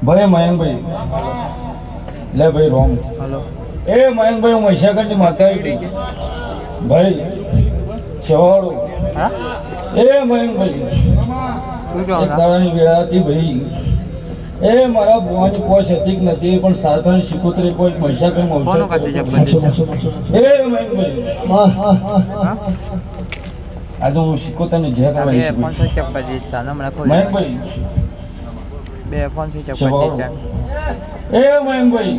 ભાઈ મયંકભાઈ લે ભાઈ રોમ હેલો એ મયંકભાઈ હું મહીસાગરની માતા આવી ભાઈ ચવાડો હા એ મયંકભાઈ એક દાડાની વેળા હતી ભાઈ એ મારા ભુવાની પોશ હતી કે નથી પણ સારથાની શિકોતરી કોઈ મહીસાગરમાં અવસર એ મયંકભાઈ આજે હું શિકોતરની જે કરવાની મયંકભાઈ બે ફોન સ્વિચ ઓફ એ મયંકભાઈ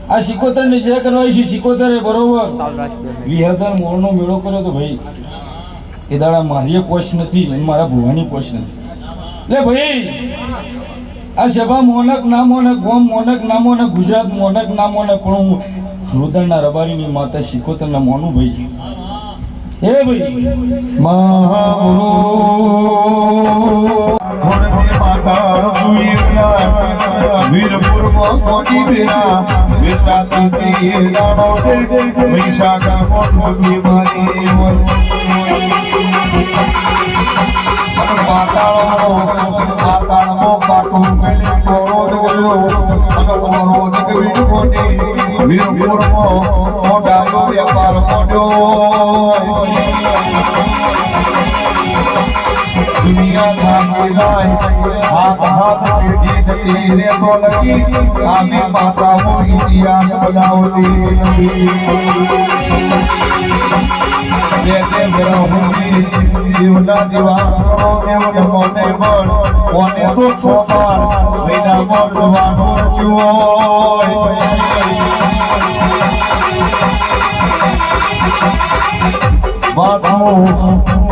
આ શિકોતર ને જે કરવાય છે શિકોતર બરોબર 2000 મોરનો મેળો કર્યો તો ભાઈ એ દાડા મારી પોસ્ટ નથી અને મારા ભુવાની પોસ્ટ નથી લે ભાઈ આ સભા મોનક ના મોનક ગોમ મોનક ના મોનક ગુજરાત મોનક ના મોનક પણ હું રુદરના રબારીની માતા શિકોતર ના મોનું ભાઈ એ ભાઈ મહાગુરુ વીરપુર મોટી બેરા વેચાતી તે દાડો મહીસાગર મોટી મારી પાતાળો પાટું મેલી કોરોદ ગયો અને કોરોદ ગવી મોટી વીરપુર મોટા વ્યાપાર મોડ્યો દુનિયા થાકી જાય હાથ હાથ પેટી જતી રે તો લગી આમે માતાઓ ઇતિહાસ બનાવતી જે તે બ્રહ્મની દેવના દીવાનો દેવને મોને બળ કોને તો છોપાર વિના મળવાનો જોય બાધો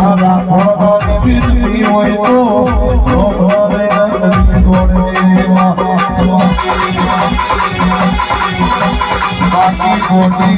આના થોડા વિરતી હોય તો ભગવાને નદી ગોળ દેવા બાકી કોટી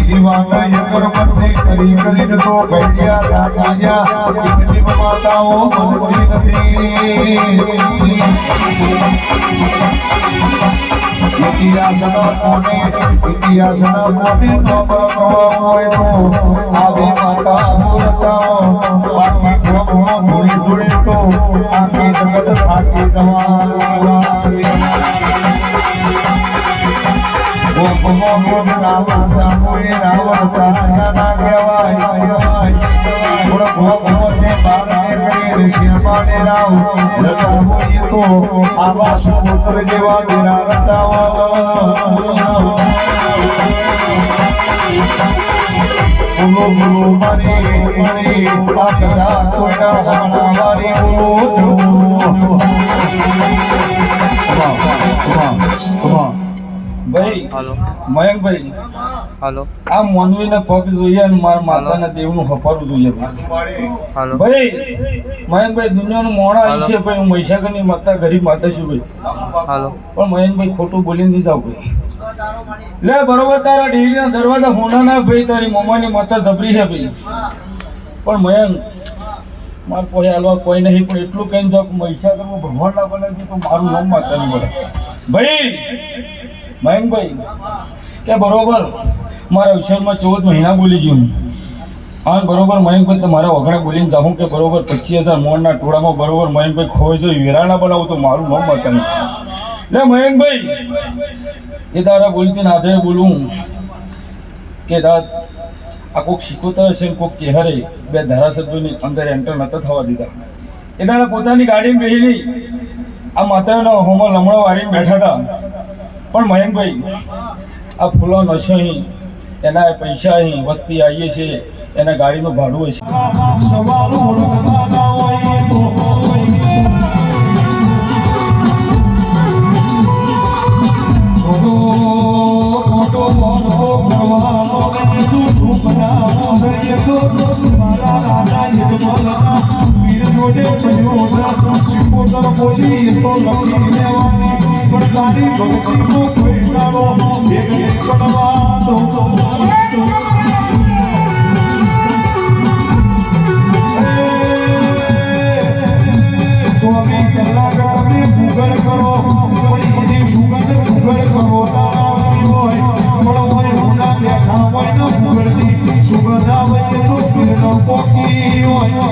દીવાના અગરબત્તી કરી કરીને તો ગઢિયા દાદાયા કેટલી માતાઓ મનતી નથી ઇતિહાસના કોને ખબર હોય તો આવી માતા રચાઓ બાકી ભોગમાં ધૂળી ધૂળી તો આખી જગત થાકી જવા રાવણ ચામુએ રાવણ ચાયા ના કહેવાય છે બારને કરી શિરમાને રાવ લતા હોય તો આવા સુપુત્ર જેવા મેરા રતાવા બોલો બોલો મારી આ કદા કોઈના હમણાં વારી બોલો ભાઈ હાલો મયંકભાઈ હાલો આ મોનવીને પગ જોઈએ અને મારા માતાના દેવનું હફારું જોઈએ ભાઈ હાલો ભાઈ મયંકભાઈ દુનિયાનું મોણા આવી છે ભાઈ હું મહીસાગરની માતા ગરીબ માતા છું ભાઈ હાલો પણ મયંકભાઈ ખોટું બોલીને નહીં જાવ ભાઈ લે બરોબર તારા ડેરીના દરવાજા હોના ના ભાઈ તારી મમ્માની માતા જબરી છે ભાઈ પણ મયંક માર કોઈ હાલવા કોઈ નહીં પણ એટલું કહીને જાવ મહીસાગરમાં ભગવાન ના બને તો મારું નામ માતા નહીં બોલે ભાઈ મયંકભાઈ કે બરોબર મારા વિષયમાં 14 મહિના બોલી ગયું અને બરોબર મયંકભાઈ તમારા વગડા બોલીને જાઉં કે બરોબર 25,000 મોણના ટોળામાં બરોબર મયંકભાઈ ખોય જો વેરાના બનાવું તો મારું નામ માતા નહીં લે મયંકભાઈ એ તારા બોલતી આજે બોલું કે દાદ આ કોઈક શીખોતર છે કોઈક ચહેરે બે ધારાસભ્યોની અંદર એન્ટર નતા થવા દીધા એ તારા પોતાની ગાડીમાં બેસી આ માતાનો હોમો લમણો વારીને બેઠા હતા પણ મયંકભાઈ આ ફૂલો નશો અહીં એના પૈસા અહીં વસ્તી આવીએ છે એના ગાડીનું ભાડું હશે બોલી તો લખી લેવાની પણ તારી ભક્તિનો કોઈ નાનો એક કરવા દો સ્વામી પહેલા ગામને ગૂગલ કરો કોઈ એની સુગંધ ગૂગલ કરો તારાની હોય પણ હોય હોના બેઠા હોય ન ગૂગલની સુગંધ આવે તો પીરનો પોકી હોય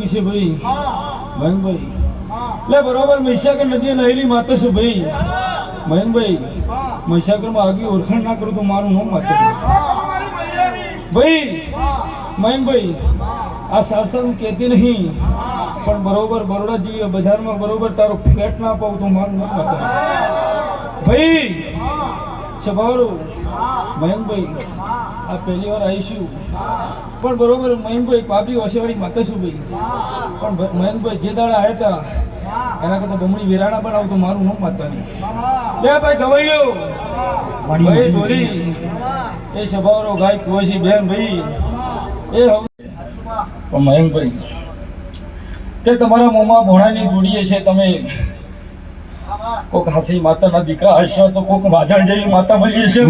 માતી છે ભાઈ મયંકભાઈ લે બરોબર મહીસાગર નદીએ નહેલી માતા છે ભાઈ મયંકભાઈ મહીસાગરમાં આગી ઓળખાણ ના કરું તો મારું નામ માતા ભાઈ મયંકભાઈ આ સારસા હું કહેતી નહીં પણ બરોબર બરોડા જઈએ બજારમાં બરોબર તારો ફ્લેટ ના પાઉં તો મારું નામ માતા ભાઈ સભારો મયંકભાઈ આ પહેલી વાર આવીશું પણ બરોબર મયંકભાઈ પાપડી વસેવાળી માતા છું ભાઈ પણ મયંકભાઈ જે દાડા આવ્યા હતા એના કરતા બમણી વેરાણા બનાવ તો મારું નામ માતા નહીં લે ભાઈ ગવાઈયો ભાઈ ઢોલી એ સભારો ગાય કુવાસી બેન ભાઈ એ હવે પણ મયંકભાઈ કે તમારા મોંમાં ભોણાની જોડીએ છે તમે કોક હાસી માતાના દીકરા હશો તો કોક વાજણ જેવી માતા મળી હશે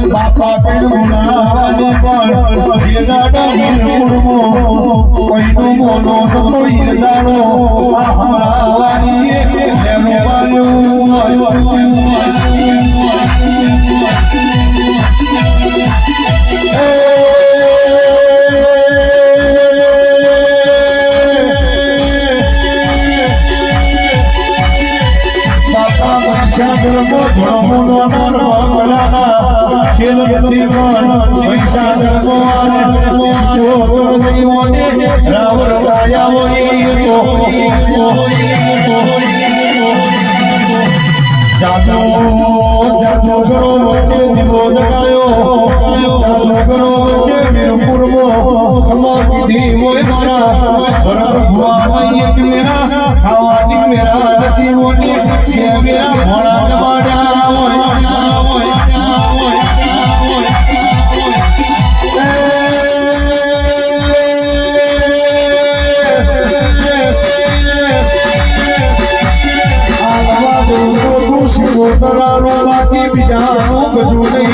બાપા પેલુનાવાની પણ જે દાડા નિર્મૂળમો કોઈનો મોનો નતો ઈદાડો આ હરાવાની એનું વાયું બાકી બીજા ગજુ નહીં